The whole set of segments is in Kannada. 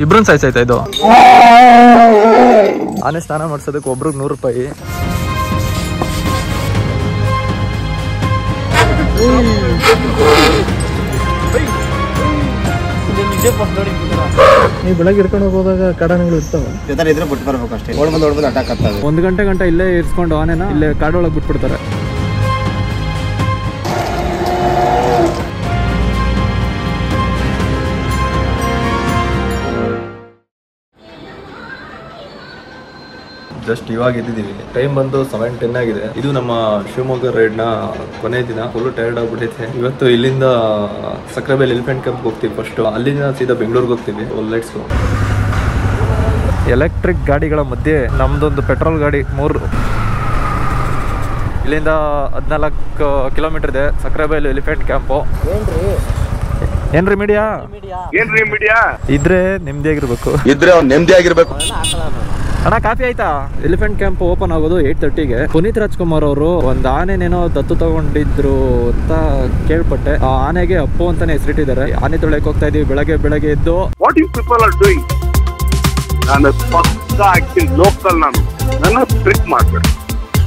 ಇಬ್ರನ್ ಸಾಯ್ಸಾಯ್ತಾ ಇದು. ಆನೆ ಸ್ನಾನ ಮಾಡ್ಸೋದಕ್ಕೆ ಒಬ್ರಿಗೆ 100 ರೂಪಾಯಿ. ನೀವು ಬೆಳಗ್ಗೆ ಇರ್ಕೊಂಡು ಹೋಗೋದಾಗ ಕಾಡಾನೆಗಳು ಇರ್ತಾವ ಇದ್ರೆ ಬಿಟ್ಟು ಬರ್ಬೇಕು ಅಷ್ಟೇ. ಓಡ್ಬಂದು ಅಟ್ಯಾಕ್ ಆಗ್ತದೆ. 1 ಗಂಟೆ ಇಲ್ಲೇ ಇರಿಸ್ಕೊಂಡು ಆನೆನ ಇಲ್ಲೇ ಕಾಡೊಳಗೆ ಬಿಟ್ಬಿಡ್ತಾರೆ. ಜಸ್ಟ್ ಇವಾಗ ಇದ್ದಿದ್ದೀವಿ. ಟೈಮ್ ಬಂದು 7:10 ಆಗಿದೆ. ಇದು ನಮ್ಮ ಶಿವಮೊಗ್ಗ ರೈಡ್ ನ ಕೊನೆ ದಿನ. ಫುಲ್ ಟೈರ್ಡ್ ಆಗ್ಬಿಟ್ಟೈತೆ. ಇವತ್ತು ಇಲ್ಲಿಂದ ಸಕ್ರೆಬೈಲ್ ಎಲಿಫೆಂಟ್ ಕ್ಯಾಂಪ್ ಹೋಗ್ತೀವಿ ಫಸ್ಟ್. ಅಲ್ಲಿಂದ ಸೀದಾ ಬೆಂಗಳೂರಿಗೆ ಹೋಗ್ತೀವಿ. Let's go. ಎಲೆಕ್ಟ್ರಿಕ್ ಗಾಡಿಗಳ ಮಧ್ಯೆ ನಮ್ದೊಂದು ಪೆಟ್ರೋಲ್ ಗಾಡಿ 3. ಇಲ್ಲಿಂದ 14 ಕಿಲೋಮೀಟರ್ ಇದೆ ಸಕ್ರೆಬೈಲ್ ಎಲಿಫೆಂಟ್ ಕ್ಯಾಂಪು. ಏನ್ರಿ ಮೀಡಿಯಾ ಇದ್ರೆ ನೆಮ್ಮದಿ ಆಗಿರ್ಬೇಕು. ಅಣ್ಣ ಕಾಫಿ ಆಯ್ತಾ? ಎಲಿಫೆಂಟ್ ಕ್ಯಾಂಪ್ ಓಪನ್ ಆಗೋದು 8:30ಗೆ. ಪುನೀತ್ ರಾಜ್ಕುಮಾರ್ ಅವರು ಒಂದು ಆನೆನೇನೋ ದತ್ತು ತಗೊಂಡಿದ್ರು ಅಂತ ಕೇಳ್ಪಟ್ಟೆ. ಆ ಆನೆಗೆ ಅಪ್ಪು ಅಂತಾನೆ ಹೆಸರಿಟ್ಟಿದ್ದಾರೆ. ಆನೆ ತೊಳೆಯಕ್ಕೆ ಹೋಗ್ತಾ ಇದೀವಿ ಬೆಳಗ್ಗೆ ಎದ್ದು. What you people are doing? ನಾನು ಪಕ್ಕಾ ಆಕ್ಚುಲಿ ಲೋಕಲ್. ನನ್ನ ಟ್ರಿಕ್ ಮಾಡ್ಬೇಡಿ.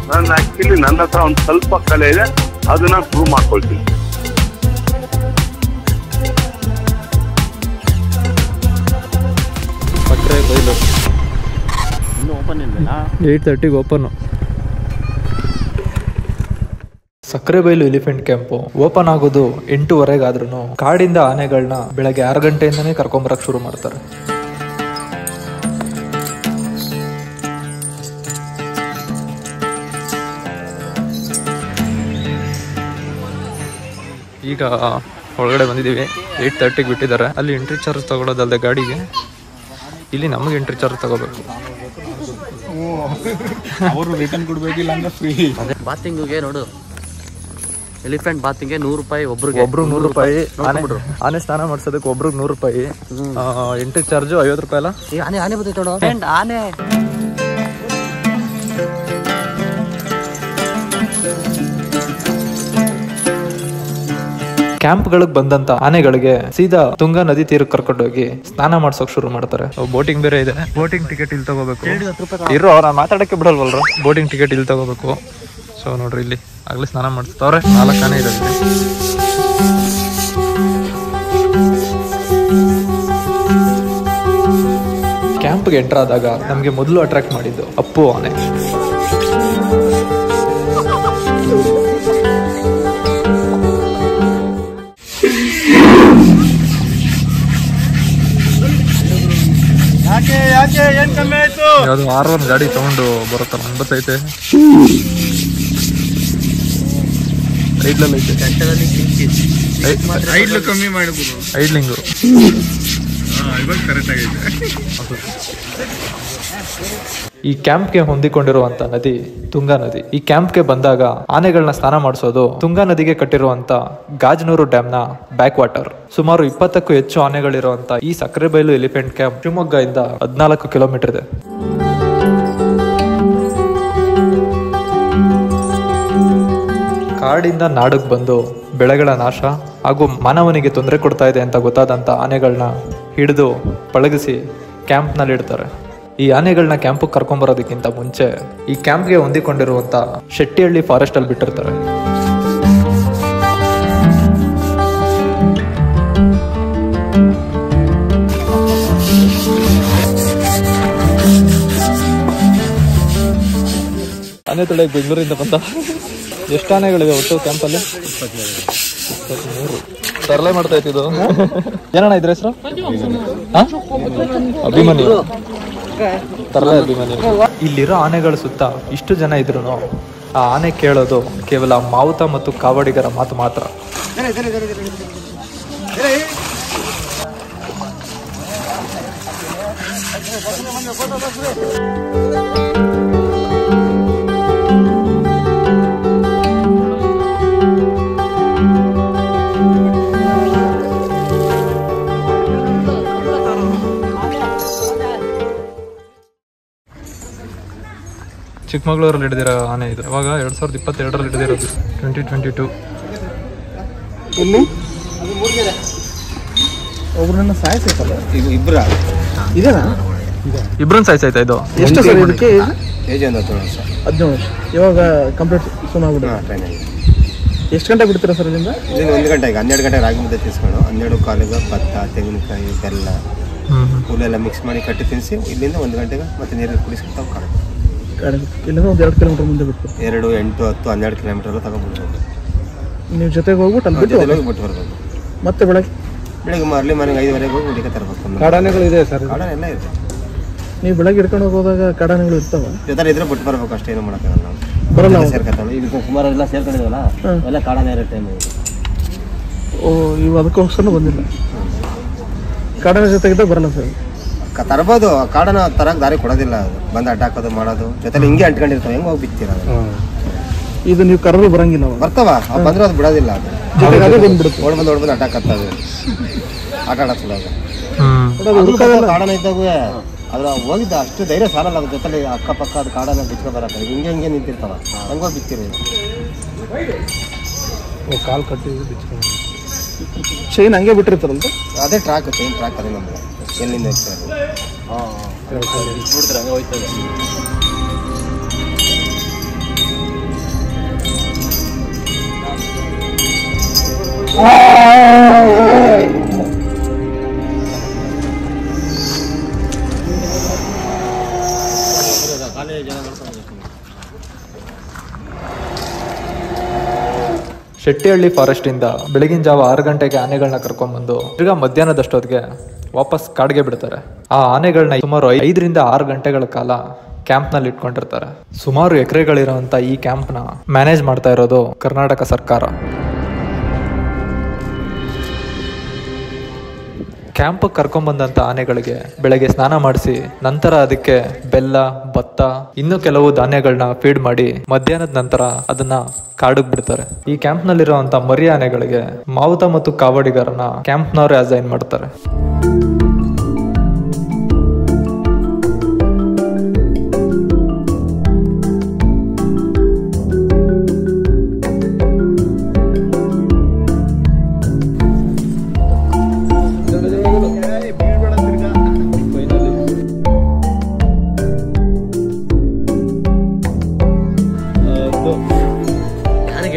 ನಾನು ಆಕ್ಚುಲಿ ನನ್ನ ಹತ್ರ ಒಂದು ಸ್ವಲ್ಪ ಕಲೆ ಇದೆ, ಅದನ್ನ ಪ್ರೂವ್ ಮಾಡ್ಕೊಳ್ತೀನಿ. ಸಕ್ರೆಬೈಲು 8:30ಗೆ open. Sakrebailu elephant camp open ಆಗೋದು 8:15 ಕಾಡಿಂದ ಆನೆಗಳನ್ನ ಬೆಳಗ್ಗೆ 6 ಗಂಟೆಯಿಂದನೇ ಕರ್ಕೊಂಬರಕ್ ಶುರು ಮಾಡ್ತಾರೆ. ಈಗ ಒಳಗಡೆ ಬಂದಿದ್ದೀವಿ. 8:30ಗೆ ಬಿಟ್ಟಿದ್ದಾರೆ. ಅಲ್ಲಿ ಎಂಟ್ರಿ ಚಾರ್ಜ್ ತಗೊಳ್ಳೋದಲ್ಲದೆ ಗಾಡಿಗೆ, ಇಲ್ಲಿ ನಮಗೆ ಎಂಟ್ರಿ ಚಾರ್ಜ್ ತಗೋಬೇಕು. ಅವರು ರಿಟರ್ನ್ ಕೊಡ್ಬೇಕಿಲ್ಲ ಅಂದ್ರೆ ಫ್ರೀ. ಬಾತಿಂಗ್ಗೆ ನೋಡು, ಎಲಿಫೆಂಟ್ ಬಾತಿಂಗ್ಗೆ 100 ರೂಪಾಯಿ ಒಬ್ರು 100 ರೂಪಾಯಿ. ಆನೆ ಸ್ನಾನ ಮಾಡ್ಸೋದಕ್ಕೆ ಒಬ್ರಿಗೆ 100 ರೂಪಾಯಿ. ಎಂಟ್ರಿ ಚಾರ್ಜ್ 50 ರೂಪಾಯಿ ಅಲ್ಲ? ಆನೆ ಬರ್ತೈತೆ ನೋಡು. ಆನೆ ಕ್ಯಾಂಪ್ಗಳಿಗೆ ಬಂದಂತ ಆನೆಗಳಿಗೆ ಸೀದಾ ತುಂಗಾ ನದಿ ತೀರಕ್ಕೆ ಕರ್ಕೊಂಡೋಗಿ ಸ್ನಾನ ಮಾಡ್ಸೋಕ್ ಶುರು ಮಾಡ್ತಾರೆ. ಬೋಟಿಂಗ್ ಬೇರೆ ಇದೆ. ಬೋಟಿಂಗ್ ಟಿಕೆಟ್ ಇಲ್ಲಿ ತಗೋಬೇಕು. ಇರೋ ನಾನು ಮಾತಾಡಕ್ಕೆ ಬಿಡಲ್ವಲ್ರ. ಬೋಟಿಂಗ್ ಟಿಕೆಟ್ ಇಲ್ಲಿ ತಗೋಬೇಕು. ಸೊ ನೋಡ್ರಿ, ಇಲ್ಲಿ ಆಗ್ಲೇ ಸ್ನಾನ ಮಾಡಿಸ್ತವ್ರೆ. 4 ಆನೆ ಇದೆ. ಕ್ಯಾಂಪ್ಗೆ ಎಂಟರ್ ಆದಾಗ ನಮ್ಗೆ ಮೊದಲು ಅಟ್ರಾಕ್ಟ್ ಮಾಡಿದ್ದು ಅಪ್ಪು ಆನೆ. ಯಾವ್ದು R1 ಗಾಡಿ ತಗೊಂಡು ಬರುತ್ತಲ್ಲ, ಅನ್ಬತ್ತೈತೆ. ಐಡ್ಲಿಂಗು ಈ ಕ್ಯಾಂಪ್ಗೆ ಹೊಂದಿಕೊಂಡಿರುವಂತ ನದಿ ತುಂಗಾ ನದಿ. ಈ ಕ್ಯಾಂಪ್ಗೆ ಬಂದಾಗ ಆನೆಗಳನ್ನ ಸ್ನಾನ ಮಾಡಿಸೋದು ತುಂಗಾ ನದಿಗೆ ಕಟ್ಟಿರುವಂತ ಗಾಜನೂರು ಡ್ಯಾಮ್ ನ ಬ್ಯಾಕ್ ವಾಟರ್. ಸುಮಾರು 20ಕ್ಕೂ ಹೆಚ್ಚು ಆನೆಗಳಿರುವಂತ ಈ ಸಕ್ರೆಬೈಲು ಎಲಿಫೆಂಟ್ ಕ್ಯಾಂಪ್ ಶಿವಮೊಗ್ಗ ಇಂದ 14 ಕಿಲೋಮೀಟರ್ ಇದೆ. ಕಾಡಿಂದ ನಾಡಿಗೆ ಬಂದು ಬೆಳೆಗಳ ನಾಶ ಹಾಗೂ ಮಾನವನಿಗೆ ತೊಂದರೆ ಕೊಡ್ತಾ ಇದೆ ಅಂತ ಗೊತ್ತಾದಂತ ಆನೆಗಳನ್ನ ಹಿಡಿದು ಪಳಗಿಸಿ ಕ್ಯಾಂಪ್ನಲ್ಲಿ ಇಡ್ತಾರೆ. ಈ ಆನೆಗಳನ್ನ ಕ್ಯಾಂಪಿಗೆ ಕರ್ಕೊಂಬರೋದಕ್ಕಿಂತ ಮುಂಚೆ ಈ ಕ್ಯಾಂಪ್ಗೆ ಹೊಂದಿಕೊಂಡಿರುವಂತ ಶೆಟ್ಟಿಹಳ್ಳಿ ಫಾರೆಸ್ಟ್ ಅಲ್ಲಿ ಬಿಟ್ಟಿರ್ತಾರೆ. ಆನೆ ತೊಳೆಗೆ ಬೆಂಗಳೂರಿಂದ ಬಂದ. ಎಷ್ಟು ಆನೆಗಳಿವೆ ಒಟ್ಟು ಕ್ಯಾಂಪಲ್ಲಿ? 23. ತರಲೆ ಮಾಡ್ತಾ ಇತ್ತು. ಏನಣ್ಣ ಇದ್ರ ಹೆಸರು? ಅಭಿಮನ್ಯು. ತರಲೆ ಅಭಿಮನ್ಯು. ಇಲ್ಲಿರೋ ಆನೆಗಳ ಸುತ್ತ ಇಷ್ಟು ಜನ ಇದ್ರು ಆ ಆನೆ ಕೇಳೋದು ಕೇವಲ ಮಾವುತ ಮತ್ತು ಕಾವಡಿಗರ ಮಾತು ಮಾತ್ರ. ಚಿಕ್ಕಮಗಳೂರಲ್ಲಿ ಹಿಡಿದಿರೋ ಆನೆ ಇದು. ಇವಾಗ 2022ರಲ್ಲಿ ಹಿಡಿದಿರೋದು. 2022. ಒಬ್ರನ್ನ ಸಾಯಿಸೈತಲ್ಲ ಈಗ ಇಬ್ಬರ ಇದೇನಾ ಇಬ್ರನ್ನ ಸಾಯ್ಸಾಯ್ತಾ ಇದು? ಎಷ್ಟು ಸರ್ ಇದಕ್ಕೆ ಏಜ್ ಒಂದು 17 ವರ್ಷ. 17 ವರ್ಷ. ಇವಾಗ ಕಂಪ್ಲೀಟ್ ಸುಮಾರು ಟ್ರೈನ್ ಆಗಿದೆ. ಎಷ್ಟು ಗಂಟೆ ಬಿಡ್ತೀರಾ ಸರ್ ಇಲ್ಲಿಂದ? ಇಲ್ಲಿ 1 ಗಂಟೆಗೆ 12 ಗಂಟೆ ರಾಗಿ ಮುದ್ದೆ ತಿನ್ಸ್ಕೊಂಡು 12 ಕಾಲಿಗೆ ಭತ್ತ, ತೆಂಗಿನಕಾಯಿ, ಬೆಲ್ಲ ಹುಲ್ಲೆಲ್ಲ ಮಿಕ್ಸ್ ಮಾಡಿ ಕಟ್ಟಿ ತಿನ್ನಿಸಿ ಇಲ್ಲಿಂದ 1 ಗಂಟೆಗೆ ಮತ್ತೆ ನೀರಲ್ಲಿ ಕುಡಿಸ್ಕೊಂಡು ಕಾಡು ಇಲ್ಲಿಂದ ಒಂದು 2 ಕಿಲೋಮೀಟರ್ ಮುಂದೆ ಬಿಟ್ಟು 2, 8, 10, 12 ಕಿಲೋಮೀಟರ್ ಎಲ್ಲ ತಗೊಂಡ್ಬಿಡ್ಬೋದು. ನೀವು ಜೊತೆಗೆ ಹೋಗ್ಬಿಟ್ಟು ಅಲ್ಲಿ ಬಿಟ್ಟು ಬಿಟ್ಟು ಬರ್ಬೋದು. ಮತ್ತೆ ಬೆಳಗ್ಗೆ ಅರ್ಲಿ ಮಾರ್ನಿಂಗ್ 5:30 ಹೋಗಿ ಹುಡುಗ ತರಬೇಕು. ಕಾಡಾನೆಗಳು ಇದೆ ಸರ್? ಕಾಡಾನೆಲ್ಲ ಇದೆ. ನೀವು ಬೆಳಗ್ಗೆ ಹಿಡ್ಕೊಂಡು ಹೋಗೋದಾಗ ಕಾಡಾನೆಗಳು ಇರ್ತಾವ? ಜೊತೆ ಇದ್ರೆ ಬಿಟ್ಟು ಬರ್ಬೇಕು ಅಷ್ಟೇ, ಏನು ಮಾಡೋಕ್ಕಾಗಲ್ಲ. ನಾವು ಬರಲ್ಲ ಸೇರ್ಕೊತಾವೆ. ಈಗ ಸುಮಾರು ಎಲ್ಲ ಸೇರ್ಕೊಂಡಿದ್ವಲ್ಲ ಎಲ್ಲ ಕಾಡಾನೆ ಇರೋ ಟೈಮ್. ಓ, ಇವು ಅದಕ್ಕೋಸ್ಕರ ಬಂದಿಲ್ಲ. ಕಾಡಾನೆ ಜೊತೆಗಿದ್ದಾಗ ಬರಲ್ಲ ಸರ್? ತರ್ಬೋದು. ಕಾಡನ ತರಕ್ಕೆ ದಾರಿ ಕೊಡೋದಿಲ್ಲ. ಅದು ಬಂದು ಅಡ್ಡ ಹಾಕೋದು ಮಾಡೋದು ಜೊತೆ ಹಿಂಗೆ ಅಂಟ್ಕೊಂಡಿರ್ತಾವೆ. ಹೆಂಗೆ ಹೋಗಿ ಬಿತ್ತೀರ? ಇದು ನೀವು ಕರೆದು ಬರಂಗಿಲ್ಲ? ಬರ್ತಾವ, ಬಂದ್ರೆ ಅದು ಬಿಡೋದಿಲ್ಲ. ಅದು ಜೊತೆಗೆ ಅದೇ ಬಂದ್ಬಿಡುತ್ತೆ. ಓಡ್ಬಂದು ಅಡ್ಡ ಹಾಕತ್ತದು ಆಟ ಆಡೋಲ್ಲ. ಕಾಡನ ಇದ್ದಾಗ ಅದ್ರ ಹೋಗಿದ್ದ ಅಷ್ಟು ಧೈರ್ಯ ಸಾಲಲ್ಲ. ಅದ್ರ ಜೊತೆ ಅಕ್ಕಪಕ್ಕ ಅದು ಕಾಡನ್ನ ಬಿಚ್ಕೊ ಬರತ್ತೆ. ಹಿಂಗೆ ಹಿಂಗೆ ನಿಂತಿರ್ತಾವ. ಹಂಗೋಗಿ ಬಿತ್ತಿರಿ. ಕಾಲು ಕಟ್ಟಿ ಚೈನ್ ಹಂಗೆ ಬಿಟ್ಟಿರ್ತಾರಂತ? ಅದೇ ಟ್ರ್ಯಾಕ್, ಚೈನ್ ಟ್ರ್ಯಾಕ್ ಅದೇ ನಮ್ಗೆ ಎಲ್ಲಿಂದ ಇರ್ತಾರೆ. ಹಂಗೆ ಹೋಯ್ತದೆ. ಶೆಟ್ಟಿಹಳ್ಳಿ ಫಾರೆಸ್ಟ್ ಇಂದ ಬೆಳಗಿನ ಜಾವ 6 ಗಂಟೆಗೆ ಆನೆಗಳನ್ನ ಕರ್ಕೊಂಡ್ಬಂದು ತಿರ್ಗಾ ಮಧ್ಯಾಹ್ನದಷ್ಟೊತ್ತಿಗೆ ವಾಪಸ್ ಕಾಡ್ಗೆ ಬಿಡ್ತಾರೆ. ಆ ಆನೆಗಳನ್ನ ಸುಮಾರು 5 ರಿಂದ 6 ಗಂಟೆಗಳ ಕಾಲ ಕ್ಯಾಂಪ್ ನಲ್ಲಿ ಇಟ್ಕೊಂಡಿರ್ತಾರೆ. ಸುಮಾರು ಎಕರೆಗಳಿರುವಂತ ಈ ಕ್ಯಾಂಪ್ ನ ಮ್ಯಾನೇಜ್ ಮಾಡ್ತಾ ಇರೋದು ಕರ್ನಾಟಕ ಸರ್ಕಾರ. ಕ್ಯಾಂಪ್ ಕರ್ಕೊಂಡ್ಬಂದಂತ ಆನೆಗಳಿಗೆ ಬೆಳಗ್ಗೆ ಸ್ನಾನ ಮಾಡಿಸಿ ನಂತರ ಅದಕ್ಕೆ ಬೆಲ್ಲ, ಭತ್ತ, ಇನ್ನು ಕೆಲವು ಧಾನ್ಯಗಳನ್ನ ಫೀಡ್ ಮಾಡಿ ಮಧ್ಯಾಹ್ನದ ನಂತರ ಅದನ್ನ ಕಾಡಿಗೆ ಬಿಡ್ತಾರೆ. ಈ ಕ್ಯಾಂಪ್ ನಲ್ಲಿರುವಂತ ಮರಿ ಆನೆಗಳಿಗೆ ಮಾವುತ ಮತ್ತು ಕಾವಡಿಗಾರನ ಕ್ಯಾಂಪ್ನವರೇ ಅಸೈನ್ ಮಾಡ್ತಾರೆ.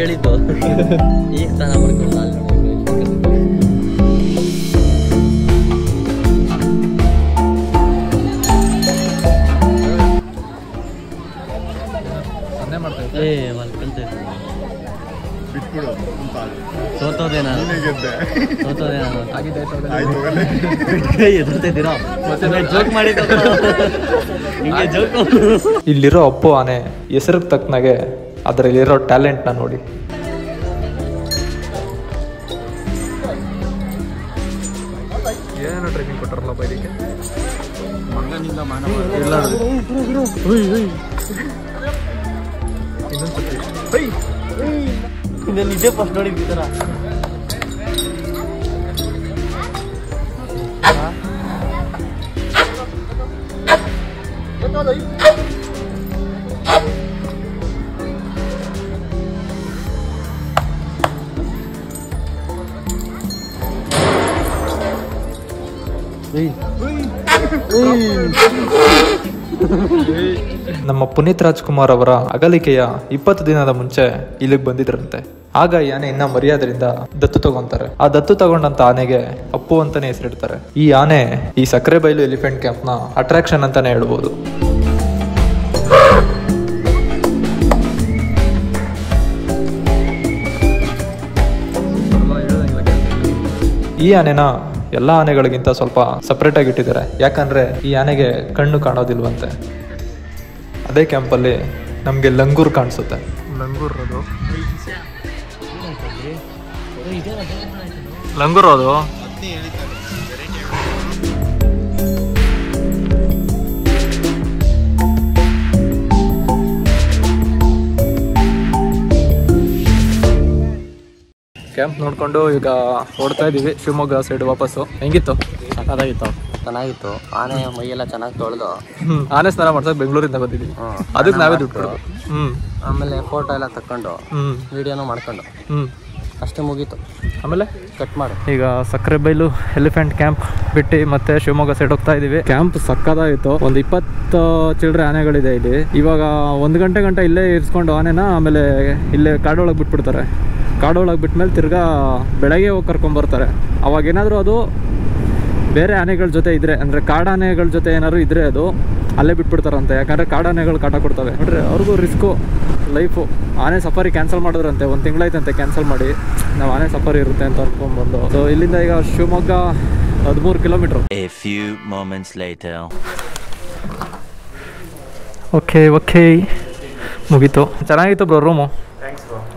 ಹೇಳಿದ್ದು ಈಗ ಸ್ನಾನ ಮಾಡ್ಕೊಂಡು ಇಲ್ಲಿರೋ ಅಪ್ಪು ಆನೆ ಹೆಸರಿಗೆ ತಕ್ಕನಾಗೆ ಅದರಲ್ಲಿರೋ ಟ್ಯಾಲೆಂಟ್ ನ ನೋಡಿ. ಏನು ಟ್ರೈನಿಂಗ್ ಕೊಟ್ಟಾರಲ್ಲಪ್ಪ ಇದಕ್ಕೆ. ನಿಜ ಫಸ್ಟ್ ನೋಡಿದ್ವಿ ತರ. ನಮ್ಮ ಪುನೀತ್ ರಾಜ್ಕುಮಾರ್ ಅವರ ಅಗಲಿಕೆಯ 20 ದಿನದ ಮುಂಚೆ ಇಲ್ಲಿಗೆ ಬಂದಿದ್ರಂತೆ. ಆಗ ಈ ಆನೆ ಇನ್ನ ಮರ್ಯಾದರಿಂದ ದತ್ತು ತಗೊಂತಾರೆ. ಆ ದತ್ತು ತಗೊಂಡಂತ ಆನೆಗೆ ಅಪ್ಪು ಅಂತಾನೆ ಹೆಸರಿಡ್ತಾರೆ. ಈ ಆನೆ ಈ ಸಕ್ಕರೆಬೈಲು ಎಲಿಫೆಂಟ್ ಕ್ಯಾಂಪ್ ನ ಅಟ್ರಾಕ್ಷನ್ ಅಂತಾನೆ ಹೇಳ್ಬೋದು. ಈ ಆನೆನ ಎಲ್ಲ ಆನೆಗಳಿಗಿಂತ ಸ್ವಲ್ಪ ಸಪ್ರೇಟ್ ಆಗಿ ಇಟ್ಟಿದ್ದಾರೆ. ಯಾಕಂದ್ರೆ ಈ ಆನೆಗೆ ಕಣ್ಣು ಕಾಣೋದಿಲ್ವಂತೆ. ಅದೇ ಕ್ಯಾಂಪಲ್ಲಿ ನಮಗೆ ಲಂಗೂರ್ ಕಾಣಿಸುತ್ತೆ. ಲಂಗೂರ್ ಅದು ಲಂಗೂರ್ ಅದು ಕ್ಯಾಂಪ್ ನೋಡ್ಕೊಂಡು ಈಗ ಓಡ್ತಾ ಇದೀವಿ ಶಿವಮೊಗ್ಗ ಸೈಡ್ ವಾಪಸ್ಸು. ಹೆಂಗಿತ್ತು? ಚೆನ್ನಾಗಿತ್ತು. ಆನೆ ಮೈಯೆಲ್ಲ ಚೆನ್ನಾಗಿ ತೊಳೆದು ಆನೆ ಸ್ನಾನ ಮಾಡ್ಸಕ್ ಬೆಂಗಳೂರಿಂದ ಬಂದಿದ್ದೀವಿ. ಅದಕ್ಕೆ ನಾವೇ ದುಡ್ಡು ಕೊಡೋದು. ಆಮೇಲೆ ಫೋಟೋ ಎಲ್ಲ ತಕೊಂಡು ವಿಡಿಯೋನು ಮಾಡ್ಕೊಂಡು ಅಷ್ಟೇ ಮುಗೀತು. ಆಮೇಲೆ ಕಟ್ ಮಾಡು. ಈಗ ಸಕ್ಕರೆಬೈಲು ಎಲಿಫೆಂಟ್ ಕ್ಯಾಂಪ್ ಬಿಟ್ಟು ಮತ್ತೆ ಶಿವಮೊಗ್ಗ ಸೈಡ್ ಹೋಗ್ತಾ ಇದೀವಿ. ಕ್ಯಾಂಪ್ ಸಕ್ಕದಾಗಿತ್ತು. ಒಂದು 20 ಚಿಲ್ಲರೆ ಆನೆಗಳಿದೆ ಇಲ್ಲಿ. ಇವಾಗ 1 ಗಂಟೆ ಇಲ್ಲೇ ಇರಿಸ್ಕೊಂಡು ಆನೆನ ಆಮೇಲೆ ಇಲ್ಲೇ ಕಾಡೊಳಗೆ ಬಿಟ್ಬಿಡ್ತಾರೆ. ಕಾಡೊಳಗೆ ಬಿಟ್ಮೇಲೆ ತಿರ್ಗಾ ಬೆಳಗ್ಗೆ ಹೋಗಿ ಕರ್ಕೊಂಬರ್ತಾರೆ. ಅವಾಗ ಏನಾದರೂ ಅದು ಬೇರೆ ಆನೆಗಳ ಜೊತೆ ಇದ್ರೆ, ಅಂದರೆ ಕಾಡಾನೆಗಳ ಜೊತೆ ಏನಾದ್ರು ಇದ್ರೆ ಅದು ಅಲ್ಲೇ ಬಿಟ್ಬಿಡ್ತಾರಂತೆ. ಯಾಕಂದರೆ ಕಾಡಾನೆಗಳು ಕಾಟ ಕೊಡ್ತವೆ ನೋಡ್ರಿ. ಅವ್ರಿಗೂ ರಿಸ್ಕು ಲೈಫು. ಆನೆ ಸಫಾರಿ ಕ್ಯಾನ್ಸಲ್ ಮಾಡಿದ್ರಂತೆ, 1 ತಿಂಗಳಾಯ್ತಂತೆ ಕ್ಯಾನ್ಸಲ್ ಮಾಡಿ. ನಾವು ಆನೆ ಸಫಾರಿ ಇರುತ್ತೆ ಅಂತ ಅನ್ಕೊಂಡ್ಬಂದು. ಸೊ ಇಲ್ಲಿಂದ ಈಗ ಶಿವಮೊಗ್ಗ 13 ಕಿಲೋಮೀಟ್ರು. ಓಕೆ ಮುಗೀತು. ಚೆನ್ನಾಗಿತ್ತು ಬ್ರೋ ರೂಮು.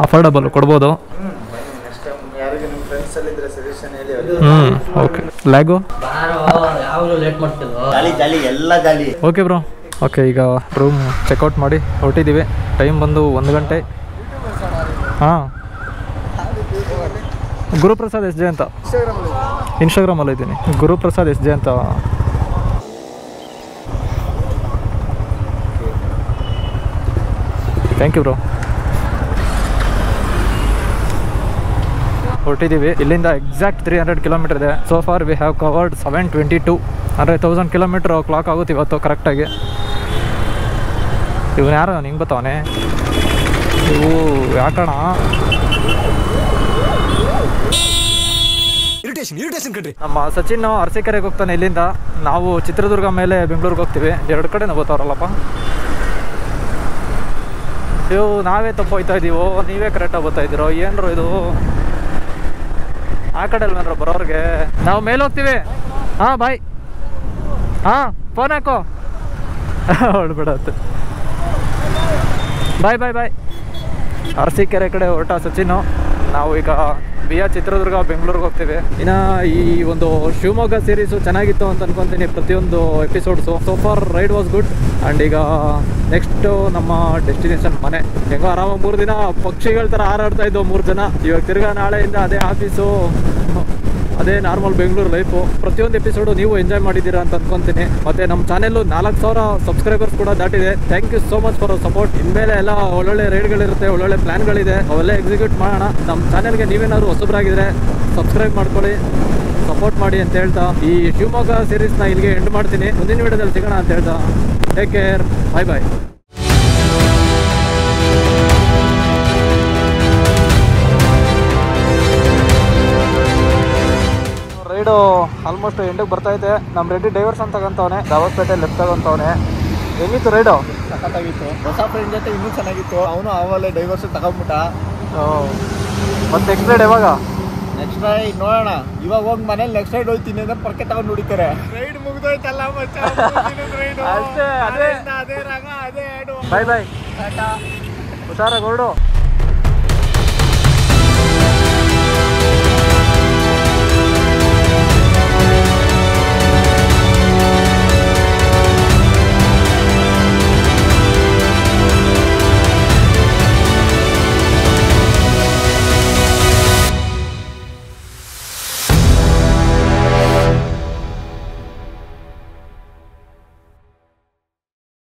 ಅಫೋರ್ಡಬಲ್ ಕೊಡ್ಬೋದು. ಓಕೆ ಲ್ಯಾಗು ಓಕೆ ಬ್ರೋ. ಓಕೆ ಈಗ ರೂಮ್ ಚೆಕ್ಔಟ್ ಮಾಡಿ ಹೊರಟಿದ್ದೀವಿ. ಟೈಮ್ ಬಂದು 1 ಗಂಟೆ. ಹಾಂ, ಗುರುಪ್ರಸಾದ್ SJ ಅಂತ ಇನ್ಸ್ಟಾಗ್ರಾಮಲ್ಲಿ ಇದ್ದೀನಿ. ಗುರುಪ್ರಸಾದ್ SJ ಅಂತ. Thank you bro. ಹೊರಟಿದ್ದೀವಿ. ಇಲ್ಲಿಂದ ಎಕ್ಸಾಕ್ಟ್ 300 ಕಿಲೋಮೀಟರ್ ಇದೆ. So far we have covered 722, ಅಂದರೆ 1000 ಕಿಲೋಮೀಟ್ರ್ ಕ್ಲಾಕ್ ಆಗುತ್ತೆ ಇವತ್ತು ಕರೆಕ್ಟಾಗಿ. ಇವನು ಯಾರು ನಿಂಗೆ ಬರ್ತಾವನೆ? ಇವು ಯಾಕಣ ನಮ್ಮ ಸಚಿನ್ ಅರಸೀಕೆರೆಗೆ ಹೋಗ್ತಾನೆ ಇಲ್ಲಿಂದ. ನಾವು ಚಿತ್ರದುರ್ಗ ಮೇಲೆ ಬೆಂಗಳೂರಿಗೆ ಹೋಗ್ತೀವಿ. 2 ಕಡೆನೂ ಬರ್ತಾವ್ರಲ್ಲಪ್ಪ. ಇವು ನಾವೇ ತಪ್ಪು ಹೋಯ್ತಾ ಇದ್ದೀವೋ, ನೀವೇ ಕರೆಕ್ಟಾಗಿ ಬರ್ತಾ ಇದ್ದೀರೋ ಏನ್ರು ಇದು? ಆ ಕಡೆ ಅಲ್ವೇನ್ರ ಬರೋರಿಗೆ. ನಾವು ಮೇಲೆ ಹೋಗ್ತೀವಿ. ಹಾಂ ಬಾಯ್. ಹಾಂ ಫೋನ್ ಹಾಕೋ. ಹೊಡ್ಬಿಡತ್ತೆ. ಬಾಯ್. ಅರಸೀಕೆರೆ ಕಡೆ ಹೊರಟ ಸಚಿನು. ನಾವು ಈಗ ವಿಯಾ ಚಿತ್ರದುರ್ಗ ಬೆಂಗಳೂರಿಗೆ ಹೋಗ್ತೀವಿ. ಇನ್ನು ಈ ಒಂದು ಶಿವಮೊಗ್ಗ ಸೀರೀಸು ಚೆನ್ನಾಗಿತ್ತು ಅಂತ ಅನ್ಕೊತೀನಿ. ಪ್ರತಿಯೊಂದು episodes so far ride was good. And ಈಗ ನೆಕ್ಸ್ಟು ನಮ್ಮ ಡೆಸ್ಟಿನೇಷನ್ ಮನೆ. ಹೆಂಗೋ ಆರಾಮಾಗಿ 3 ದಿನ ಪಕ್ಷಿಗಳ ಥರ ಹಾರಾಡ್ತಾ ಇದ್ದವು 3 ಜನ. ಇವಾಗ ತಿರ್ಗಾ ನಾಳೆಯಿಂದ ಅದೇ ಆಫೀಸು, ಅದೇ ನಾರ್ಮಲ್ ಬೆಂಗಳೂರು ಲೈಫು. ಪ್ರತಿಯೊಂದು ಎಪಿಸೋಡು ನೀವು ಎಂಜಾಯ್ ಮಾಡಿದ್ದೀರಾ ಅಂತ ಅನ್ಕೊತೀನಿ. ಮತ್ತು ನಮ್ಮ ಚಾನೆಲ್ಲು 4000 ಸಬ್ಸ್ಕ್ರೈಬರ್ಸ್ ಕೂಡ ದಾಟಿದೆ. Thank you so much for support. ಇನ್ಮೇಲೆ ಎಲ್ಲ ಒಳ್ಳೊಳ್ಳೆ ರೈಡ್ಗಳಿರುತ್ತೆ, ಒಳ್ಳೊಳ್ಳೆ ಪ್ಲ್ಯಾನ್ಗಳಿದೆ, ಅವೆಲ್ಲ ಎಕ್ಸಿಕ್ಯೂಟ್ ಮಾಡೋಣ. ನಮ್ಮ ಚಾನೆಲ್ಗೆ ನೀವೇನಾದ್ರು ಹೊಸಬರಾಗಿದ್ದರೆ ಸಬ್ಸ್ಕ್ರೈಬ್ ಮಾಡ್ಕೊಳ್ಳಿ, ಸಪೋರ್ಟ್ ಮಾಡಿ ಅಂತ ಹೇಳ್ತಾ ಈ ಶಿವಮೊಗ್ಗ ಸೀರೀಸ್ನ ಇಲ್ಲಿಗೆ ಎಂಡ್ ಮಾಡ್ತೀನಿ. ಮುಂದಿನ ವಿಡಿಯೋದಲ್ಲಿ ಸಿಗೋಣ ಅಂತ ಹೇಳ್ತಾ ಟೇಕ್ ಕೇರ್, ಬಾಯ್. ರೈಡು ಆಲ್ಮೋಸ್ಟ್ ಎಂಡಿಗೆ ಬರ್ತೈತೆ. ನಮ್ಮ ರೆಡ್ಡಿ ಡೈವರ್ಸ್ ಅಂತ ತಗೊಂತವನೆ. ದಾವಸ್ಪೇಟೆ ಲೆಫ್ಟ್ ತಗೊಂತವನೆ. ಹೆಂಗಿತ್ತು ರೈಡು? ಸಖತ್ತಾಗಿತ್ತು. ಹೊಸ ಫ್ರೆಂಡ್ ಜೊತೆ ಇನ್ನೂ ಚೆನ್ನಾಗಿತ್ತು. ಅವನು ಅವಲ್ಲೇ ಡೈವರ್ಸ್ ತಗೊಂಡ್ಬಿಟ್ಟ. ಮತ್ತೆ ನೆಕ್ಸ್ಟ್ ರೈಡ್ ಯಾವಾಗ? ನೆಕ್ಸ್ಟ್ ರೈಡ್ ನೋಡೋಣ. ಇವಾಗ ಹೋಗಿ ಮನೇಲಿ ನೆಕ್ಸ್ಟ್ ರೈಡ್ ಹೋಗ್ತೀನಿ ಅಂದ್ರೆ ಪರ್ಕೆ ತಗೊಂಡು ನೋಡಿತಾರೆ. ರೈಡ್ ಮುಗಿದೋಯ್ತಲ್ಲ ಮಚ್ಚ. ಅದೇ ರಾಗ ಅದೇ ಹಾಡು. ಬಾಯ್ ಹುಷಾರಾಗಿ ಹೊರಡು.